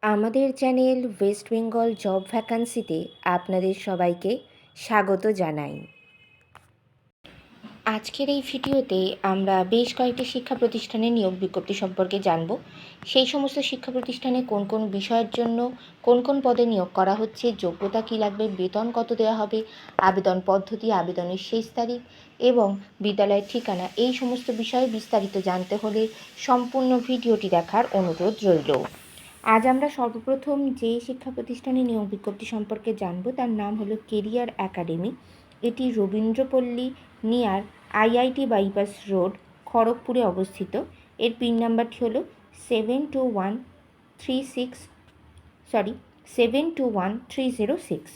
আমাদের channel West Bengal job ভ্যাকান্সিতে আপনাদের সবাইকে স্বাগত জানাই। আজকের এই ভিডিওতে আমরা বেশ কয়েকটি শিক্ষা প্রতিষ্ঠানের নিয়োগ বিজ্ঞপ্তি সম্পর্কে জানব। সেই সমস্ত শিক্ষা প্রতিষ্ঠানে কোন কোন বিষয়ের জন্য কোন কোন পদে নিয়োগ করা হচ্ছে, যোগ্যতা কী লাগবে, বেতন কত দেওয়া হবে, আবেদন পদ্ধতি, আবেদনের শেষ তারিখ এবং বিদ্যালয়ের ঠিকানা, এই সমস্ত বিষয়ে বিস্তারিত জানতে হলে সম্পূর্ণ ভিডিওটি দেখার অনুরোধ রইল। আজ আমরা সর্বপ্রথম যে শিক্ষা প্রতিষ্ঠানে নিয়োগ বিজ্ঞপ্তি সম্পর্কে জানব তার নাম হলো কেরিয়ার একাডেমি। এটি Rabindrapalli near IIT bypass road, খড়গপুরে অবস্থিত। এর পিন নাম্বারটি হলো 721306।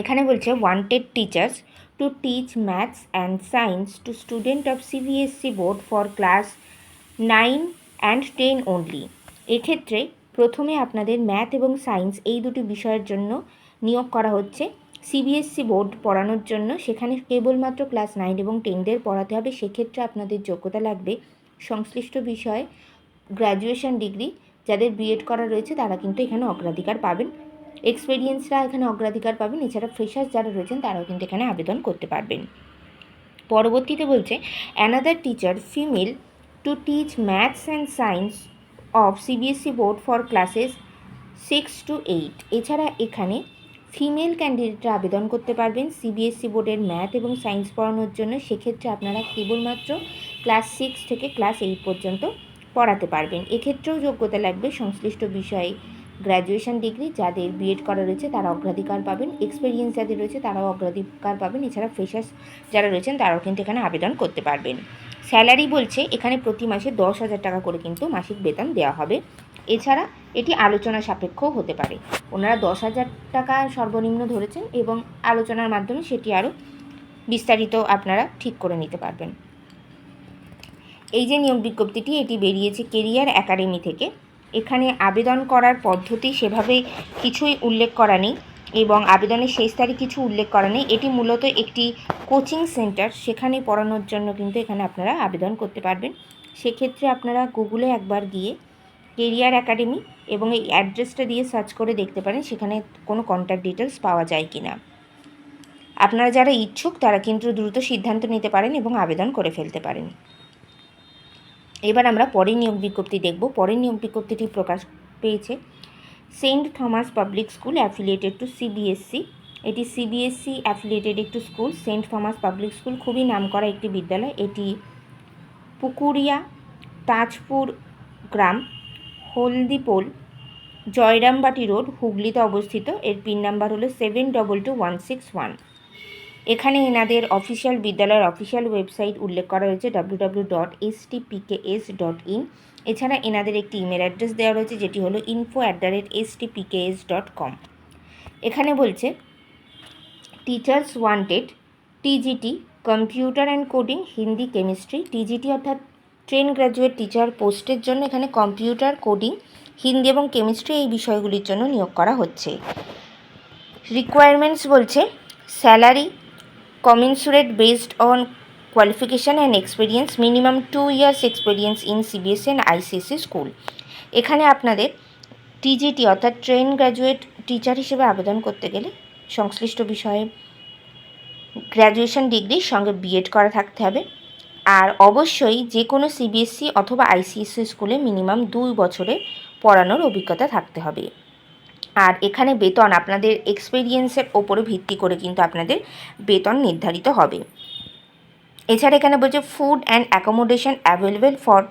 এখানে বলছে wanted teachers to teach maths and science to student of CBSC board for class 9 and 10 only. এক্ষেত্রে প্রথমে আপনাদের ম্যাথ এবং সায়েন্স এই দুটি বিষয়ের জন্য নিয়োগ করা হচ্ছে সিবিএসসি বোর্ড পড়ানোর জন্য। সেখানে কেবলমাত্র ক্লাস 9 এবং 10দের পড়াতে হবে। সেক্ষেত্রে আপনাদের যোগ্যতা লাগবে সংশ্লিষ্ট বিষয়ে গ্র্যাজুয়েশন ডিগ্রি। যাদের বিএড করা রয়েছে তারা কিন্তু এখানে অগ্রাধিকার পাবেন, এক্সপিরিয়েন্সরা এখানে অগ্রাধিকার পাবেন। এছাড়া ফ্রেশার্স যারা রয়েছেন তারাও কিন্তু এখানে আবেদন করতে পারবেন। পরবর্তীতে বলছে another teacher female two teach maths and science of CBSC board for classes 6 to 8। এছাড়া এখানে ফিমেল ক্যান্ডিডেটরা আবেদন করতে পারবেন সিবিএসসি বোর্ডের ম্যাথ এবং সায়েন্স পড়ানোর জন্য। সেক্ষেত্রে আপনারা কেবলমাত্র ক্লাস 6 থেকে ক্লাস 8 পর্যন্ত পড়াতে পারবেন। এক্ষেত্রেও যোগ্যতা লাগবে সংশ্লিষ্ট বিষয়ে গ্র্যাজুয়েশন ডিগ্রি। যাদের বিএড করা রয়েছে তারা অগ্রাধিকার পাবেন, এক্সপিরিয়েন্স যাদের রয়েছে তারাও অগ্রাধিকার পাবেন। এছাড়া ফ্রেশার্স যারা রয়েছেন তারাও কিন্তু এখানে আবেদন করতে পারবেন। স্যালারি বলছে এখানে প্রতি মাসে 10,000 টাকা করে কিন্তু মাসিক বেতন দেওয়া হবে। এছাড়া এটি আলোচনা সাপেক্ষও হতে পারে। ওনারা 10,000 টাকা সর্বনিম্ন ধরেছেন এবং আলোচনার মাধ্যমে সেটি আরও বিস্তারিত আপনারা ঠিক করে নিতে পারবেন। এই যে নিয়োগ বিজ্ঞপ্তিটি এটি বেরিয়েছে কেরিয়ার একাডেমি থেকে। এখানে আবেদন করার পদ্ধতি সেভাবে কিছুই উল্লেখ করা নেই এবং আবেদনের শেষ তারিখ কিছু উল্লেখ করা নেই। এটি মূলত একটি কোচিং সেন্টার, সেখানে পড়ানোর জন্য কিন্তু এখানে আপনারা আবেদন করতে পারবেন। সেক্ষেত্রে আপনারা গুগলে একবার গিয়ে কেরিয়ার একাডেমি এবং এই অ্যাড্রেসটা দিয়ে সার্চ করে দেখতে পারেন সেখানে কোনো কন্ট্যাক্ট ডিটেলস পাওয়া যায় কি না। আপনারা যারা ইচ্ছুক তারা কিন্তু দ্রুত সিদ্ধান্ত নিতে পারেন এবং আবেদন করে ফেলতে পারেন। এবার আমরা পরের নিয়োগ বিজ্ঞপ্তি দেখব। পরের নিয়োগ বিজ্ঞপ্তিটি প্রকাশ পেয়েছে Saint Thomas public school affiliated to CBSE. এটি সিবিএসসি অ্যাফিলিয়েটেড একটি school. Saint Thomas public school খুবই নামকরা একটি বিদ্যালয়। এটি পুকুরিয়া, তাজপুর গ্রাম, হলদিপোল, জয়রামবাটি রোড, হুগলিতে অবস্থিত। এর পিন নাম্বার হলো 722161। এখানে এনাদের অফিসিয়াল বিদ্যালয়ের অফিসিয়াল ওয়েবসাইট উল্লেখ করা হয়েছে www.stpks.in। এছাড়া এনাদের একটি ইমেল অ্যাড্রেস দেওয়া রয়েছে যেটি হলো info@stpks.com। এখানে বলছে teachers wanted TGT computer and coding, Hindi, chemistry. TGT অর্থাৎ ট্রেন গ্র্যাজুয়েট টিচার পোস্টের জন্য এখানে কম্পিউটার, কোডিং, হিন্দি এবং কেমিস্ট্রি এই বিষয়গুলির জন্য নিয়োগ করা হচ্ছে। রিকোয়ারমেন্টস বলছে salary commensurate based on qualification and experience, minimum 2 years experience in CBSE and ICSE school। এখানে আপনাদের টিজিটি অর্থাৎ ট্রেন গ্র্যাজুয়েট টিচার হিসেবে আবেদন করতে গেলে সংশ্লিষ্ট বিষয়ে গ্র্যাজুয়েশন ডিগ্রির সঙ্গে বিএড করা থাকতে হবে। আর অবশ্যই যে কোনো সিবিএসসি অথবা আইসিএসসি স্কুলে মিনিমাম 2 বছরের পড়ানোর অভিজ্ঞতা থাকতে হবে। আর এখানে বেতন আপনাদের এক্সপিরিয়েন্সের ওপরে ভিত্তি করে কিন্তু আপনাদের বেতন নির্ধারিত হবে। এছাড়া এখানে বলছে food and accommodation available for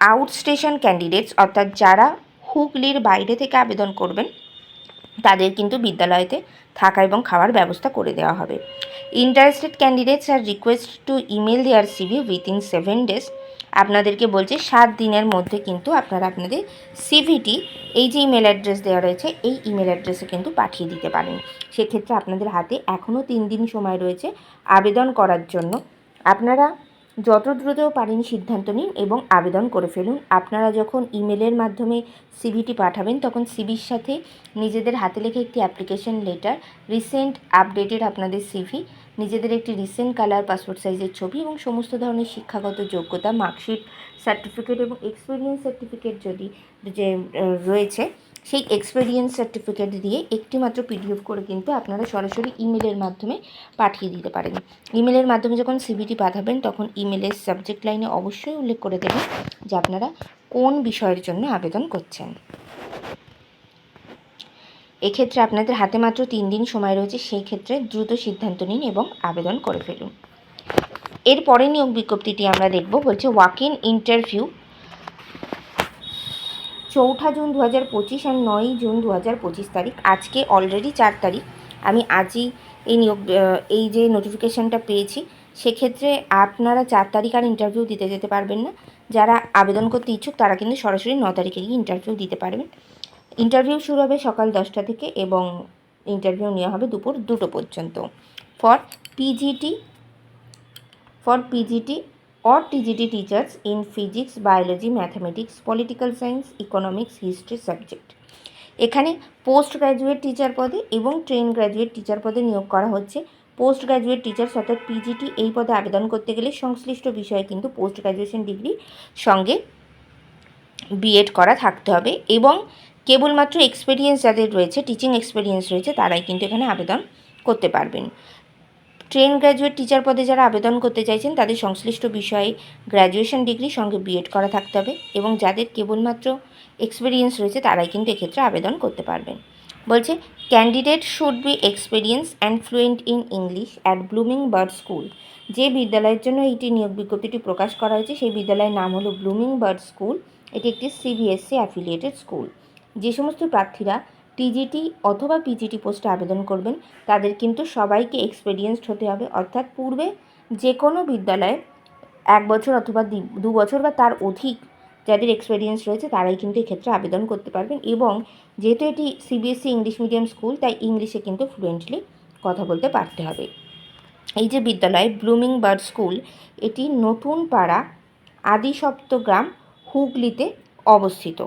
out station candidates, অর্থাৎ যারা হুগলির বাইরে থেকে আবেদন করবেন তাদের কিন্তু বিদ্যালয়তে থাকা এবং খাওয়ার ব্যবস্থা করে দেওয়া হবে। Interested candidates are request to email their CV within 7 days। আপনাদেরকে বলছে 7 দিনের মধ্যে কিন্তু আপনারা আপনাদের সিভিটি এই যে ইমেল অ্যাড্রেস দেওয়া রয়েছে এই ইমেল অ্যাড্রেসে কিন্তু পাঠিয়ে দিতে পারেন। সেক্ষেত্রে আপনাদের হাতে এখনও 3 দিন সময় রয়েছে আবেদন করার জন্য। আপনারা যত দ্রুত পারেন সিদ্ধান্ত নিন এবং আবেদন করে ফেলুন। আপনারা যখন ইমেলের মাধ্যমে সিভিটি পাঠাবেন তখন সিভির সাথে নিজেদের হাতে লেখা একটি অ্যাপ্লিকেশন লেটার, রিসেন্ট আপডেটেড আপনাদের সিভি, নিজেদের একটি রিসেন্ট কালার পাসপোর্ট সাইজের ছবি এবং সমস্ত ধরনের শিক্ষাগত যোগ্যতা, মার্কশিট, সার্টিফিকেট এবং এক্সপিরিয়েন্স সার্টিফিকেট যদি যে রয়েছে সেই এক্সপিরিয়েন্স সার্টিফিকেট দিয়ে একটি মাত্র পিডিএফ করে কিন্তু আপনারা সরাসরি ইমেলের মাধ্যমে পাঠিয়ে দিতে পারেন। ইমেলের মাধ্যমে যখন সিভিটি পাঠাবেন তখন ইমেলের সাবজেক্ট লাইনে অবশ্যই উল্লেখ করে দেবেন যে আপনারা কোন বিষয়ের জন্য আবেদন করছেন। এক্ষেত্রে আপনাদের হাতে মাত্র 3 দিন সময় রয়েছে, সেই ক্ষেত্রে দ্রুত সিদ্ধান্ত নিন এবং আবেদন করে ফেলুন। এরপরে নিয়োগ বিজ্ঞপ্তিটি আমরা দেখব, বলছে ওয়াক ইন ইন্টারভিউ 4 জুন 2025 আর 9 জুন 2025 তারিখ। আজকে অলরেডি 4 তারিখ, আমি আজই এই যে নোটিফিকেশানটা পেয়েছি, সেক্ষেত্রে আপনারা 4 তারিখ আর ইন্টারভিউ দিতে যেতে পারবেন না। যারা আবেদন করতে ইচ্ছুক তারা কিন্তু সরাসরি 9 তারিখে গিয়ে ইন্টারভিউ দিতে পারবেন। ইন্টারভিউ শুরু হবে সকাল 10টা থেকে এবং ইন্টারভিউ নেওয়া হবে দুপুর 2টো পর্যন্ত। For PGT or TGT teachers in physics, biology, mathematics, political science, economics, history subject। এখানে পোস্ট গ্র্যাজুয়েট টিচার পদে এবং ট্রেন গ্র্যাজুয়েট টিচার পদে নিয়োগ করা হচ্ছে। পোস্ট গ্র্যাজুয়েট টিচার্স অর্থাৎ পিজিটি এই পদে আবেদন করতে গেলে সংশ্লিষ্ট বিষয়ে কিন্তু পোস্ট গ্র্যাজুয়েশন ডিগ্রি সঙ্গে বিএড করা থাকতে হবে এবং কেবলমাত্র এক্সপিরিয়েন্স যাদের রয়েছে, টিচিং এক্সপিরিয়েন্স রয়েছে, তারাই কিন্তু এখানে আবেদন করতে পারবেন। ট্রেন গ্র্যাজুয়েট টিচার পদে যারা আবেদন করতে চাইছেন তাদের সংশ্লিষ্ট বিষয়ে গ্র্যাজুয়েশন ডিগ্রি সঙ্গে বিএড করা থাকতে হবে এবং যাদের কেবলমাত্র এক্সপিরিয়েন্স রয়েছে তারাই কিন্তু এক্ষেত্রে আবেদন করতে পারবেন। বলছে candidate should be experience and fluent in English at blooming bird school. যে বিদ্যালয়ের জন্য এইটি নিয়োগ বিজ্ঞপ্তিটি প্রকাশ করা হয়েছে সেই বিদ্যালয়ের নাম হলো ব্লুমিং বার্ড স্কুল। এটি একটি সিবিএসসি অ্যাফিলিয়েটেড স্কুল। যে সমস্ত প্রার্থীরা টিজিটি অথবা পিজিটি পোস্টে আবেদন করবেন তাদের কিন্তু সবাইকে এক্সপিরিয়েন্সড হতে হবে, অর্থাৎ পূর্বে যে কোনো বিদ্যালয়ে 1 বছর অথবা 2 বছর বা তার অধিক যাদের এক্সপিরিয়েন্স রয়েছে তারাই কিন্তু এক্ষেত্রে আবেদন করতে পারবেন। এবং যেহেতু এটি সিবিএসসি ইংলিশ মিডিয়াম স্কুল, তাই ইংলিশে কিন্তু ফ্লুয়েন্টলি কথা বলতে পারতে হবে। এই যে বিদ্যালয় ব্লুমিং বার্ড স্কুল, এটি নতুন পাড়া আদি সপ্তগ্রাম হুগলিতে অবস্থিত।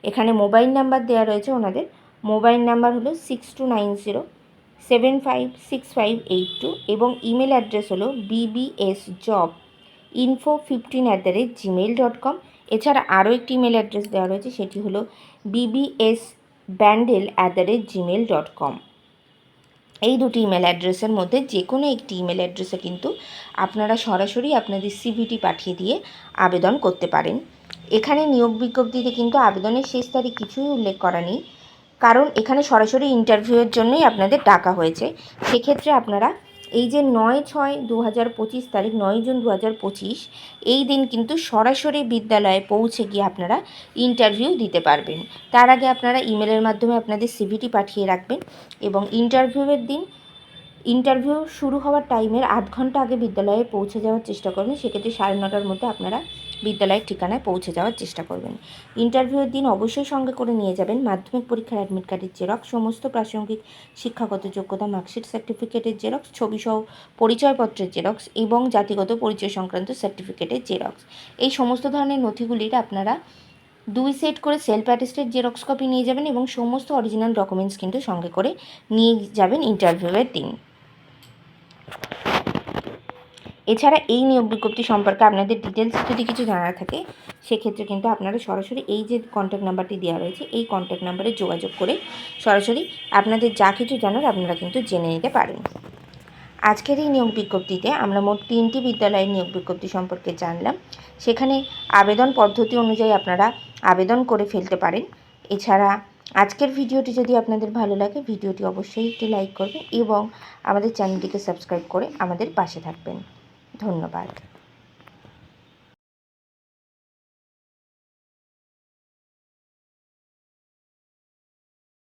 এখানে মোবাইল নাম্বার দেওয়া রয়েছে, ওনাদের মোবাইল নাম্বার হলো 6290756582 এবং ইমেল অ্যাড্রেস হলো bbsjobinfo15@gmail.com। এছাড়া আরও একটি ইমেল অ্যাড্রেস দেওয়া রয়েছে, সেটি হলো bbsbandel@gmail.com। এই দুটি ইমেল অ্যাড্রেসের মধ্যে যে কোনো একটি ইমেল অ্যাড্রেসে কিন্তু আপনারা সরাসরি আপনাদের সিভিটি পাঠিয়ে দিয়ে আবেদন করতে পারেন। এখানে নিয়োগ বিজ্ঞপ্তিতে কিন্তু আবেদনের শেষ তারিখ কিছুই উল্লেখ করা নেই, কারণ এখানে সরাসরি ইন্টারভিউয়ের জন্যই আপনাদের ডাকা হয়েছে। সেক্ষেত্রে আপনারা এই যে 9/6/2025 তারিখ, 9 জুন 2025 এই দিন কিন্তু সরাসরি বিদ্যালয়ে পৌঁছে গিয়ে আপনারা ইন্টারভিউ দিতে পারবেন। তার আগে আপনারা ইমেলের মাধ্যমে আপনাদের সিভিটি পাঠিয়ে রাখবেন এবং ইন্টারভিউ শুরু হওয়ার টাইমের আধ ঘন্টা আগে বিদ্যালয়ে পৌঁছে যাওয়ার চেষ্টা করবেন। সেক্ষেত্রে 9:30টার মধ্যে আপনারা বিদ্যালয়ের ঠিকানায় পৌঁছে যাওয়ার চেষ্টা করবেন। ইন্টারভিউয়ের দিন অবশ্যই সঙ্গে করে নিয়ে যাবেন মাধ্যমিক পরীক্ষার অ্যাডমিট কার্ডের জেরক্স, সমস্ত প্রাসঙ্গিক শিক্ষাগত যোগ্যতা মার্কশিট সার্টিফিকেটের জেরক্স, ছবিসহ পরিচয়পত্রের জেরক্স এবং জাতিগত পরিচয় সংক্রান্ত সার্টিফিকেটের জেরক্স। এই সমস্ত ধরনের নথিগুলির আপনারা 2 সেট করে সেলফ অ্যাটেস্টেড জেরক্স কপি নিয়ে যাবেন এবং সমস্ত অরিজিনাল ডকুমেন্টস কিন্তু সঙ্গে করে নিয়ে যাবেন ইন্টারভিউয়ের দিন। এছাড়া এই নিয়োগ বিজ্ঞপ্তি সম্পর্কে আপনাদের ডিটেলস যদি কিছু জানার থাকে সেক্ষেত্রে কিন্তু আপনারা সরাসরি এই যে কন্ট্যাক্ট নাম্বারটি দেওয়া রয়েছে এই কন্ট্যাক্ট নাম্বারে যোগাযোগ করে সরাসরি আপনাদের যা কিছু জানার আপনারা কিন্তু জেনে নিতে পারেন। আজকের এই নিয়োগ বিজ্ঞপ্তিতে আমরা মোট 3টি বিদ্যালয়ের নিয়োগ বিজ্ঞপ্তি সম্পর্কে জানলাম। সেখানে আবেদন পদ্ধতি অনুযায়ী আপনারা আবেদন করে ফেলতে পারেন। এছাড়া আজকের ভিডিওটি যদি আপনাদের ভালো লাগে ভিডিওটি অবশ্যই একটি লাইক করবেন এবং আমাদের চ্যানেলটিকে সাবস্ক্রাইব করে আমাদের পাশে থাকবেন। ধন্যবাদ।